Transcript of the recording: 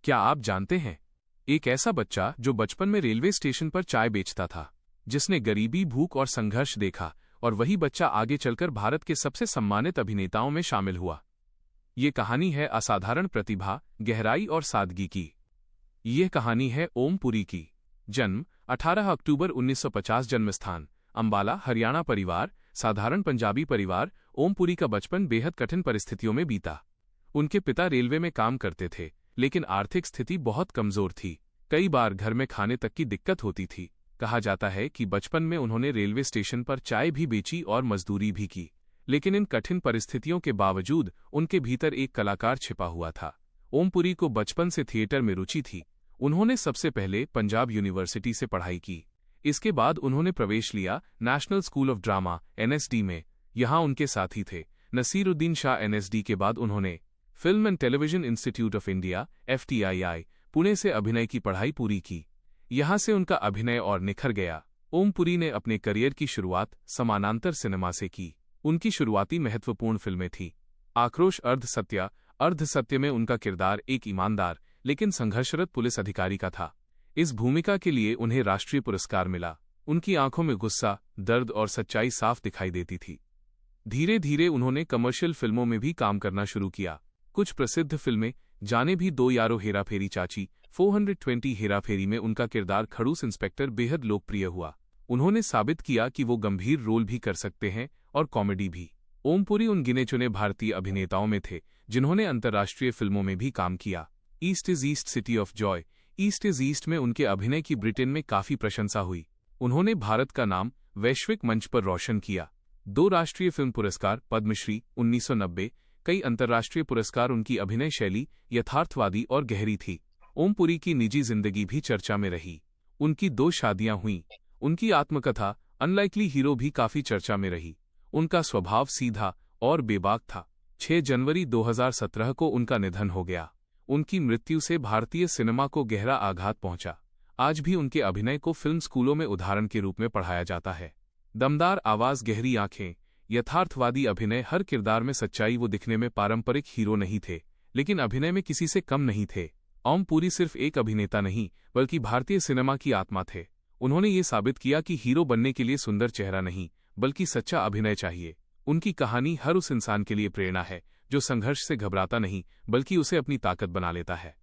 क्या आप जानते हैं, एक ऐसा बच्चा जो बचपन में रेलवे स्टेशन पर चाय बेचता था, जिसने गरीबी, भूख और संघर्ष देखा, और वही बच्चा आगे चलकर भारत के सबसे सम्मानित अभिनेताओं में शामिल हुआ। ये कहानी है असाधारण प्रतिभा, गहराई और सादगी की। यह कहानी है ओम पुरी की। जन्म 18 अक्टूबर 1950। जन्मस्थान अंबाला, हरियाणा। परिवार साधारण पंजाबी परिवार। ओम पुरी का बचपन बेहद कठिन परिस्थितियों में बीता। उनके पिता रेलवे में काम करते थे, लेकिन आर्थिक स्थिति बहुत कमजोर थी। कई बार घर में खाने तक की दिक्कत होती थी। कहा जाता है कि बचपन में उन्होंने रेलवे स्टेशन पर चाय भी बेची और मजदूरी भी की, लेकिन इन कठिन परिस्थितियों के बावजूद उनके भीतर एक कलाकार छिपा हुआ था। ओम पुरी को बचपन से थिएटर में रुचि थी। उन्होंने सबसे पहले पंजाब यूनिवर्सिटी से पढ़ाई की। इसके बाद उन्होंने प्रवेश लिया national school of drama (NSD) में। यहाँ उनके साथी थे नसीरुद्दीन शाह। NSD के बाद उन्होंने film and television institute of India (FTII) Pune से अभिनय की पढ़ाई पूरी की। यहाँ से उनका अभिनय और निखर गया। ओम पुरी ने अपने करियर की शुरुआत समानांतर सिनेमा से की। उनकी शुरुआती महत्वपूर्ण फिल्में थीं आक्रोश, अर्ध सत्य में उनका किरदार एक ईमानदार लेकिन संघर्षरत पुलिस अधिकारी का था। इस भूमिका के लिए उन्हें राष्ट्रीय पुरस्कार मिला। उनकी आंखों में गुस्सा, दर्द और सच्चाई साफ दिखाई देती थी। धीरे धीरे उन्होंने कमर्शियल फिल्मों में भी काम करना शुरू किया। कुछ प्रसिद्ध फिल्में जाने भी दो यारो, हेरा फेरी, चाची, 420। हेरा फेरी में उनका किरदार खड़ूस इंस्पेक्टर बेहद लोकप्रिय हुआ। उन्होंने साबित किया कि वो गंभीर रोल भी कर सकते हैं और कॉमेडी भी। ओम पुरी उन गिने चुने भारतीय अभिनेताओं में थे जिन्होंने अंतर्राष्ट्रीय फिल्मों में भी काम किया। East is east, city of Joy, east is east में उनके अभिनय की ब्रिटेन में काफी प्रशंसा हुई। उन्होंने भारत का नाम वैश्विक मंच पर रोशन किया। 2 राष्ट्रीय फिल्म पुरस्कार, पद्मश्री 1990। कई अंतर्राष्ट्रीय पुरस्कार। उनकी अभिनय शैली यथार्थवादी और गहरी थी। ओम पुरी की निजी जिंदगी भी चर्चा में रही। उनकी 2 शादियां हुईं। उनकी आत्मकथा अनलाइकली हीरो भी काफी चर्चा में रही। उनका स्वभाव सीधा और बेबाक था। 6 जनवरी 2017 को उनका निधन हो गया। उनकी मृत्यु से भारतीय सिनेमा को गहरा आघात पहुंचा। आज भी उनके अभिनय को फिल्म स्कूलों में उदाहरण के रूप में पढ़ाया जाता है। दमदार आवाज, गहरी आंखें, यथार्थवादी अभिनय, हर किरदार में सच्चाई। वो दिखने में पारंपरिक हीरो नहीं थे, लेकिन अभिनय में किसी से कम नहीं थे। ओम पुरी सिर्फ एक अभिनेता नहीं, बल्कि भारतीय सिनेमा की आत्मा थे। उन्होंने ये साबित किया कि हीरो बनने के लिए सुंदर चेहरा नहीं, बल्कि सच्चा अभिनय चाहिए। उनकी कहानी हर उस इंसान के लिए प्रेरणा है जो संघर्ष से घबराता नहीं, बल्कि उसे अपनी ताकत बना लेता है।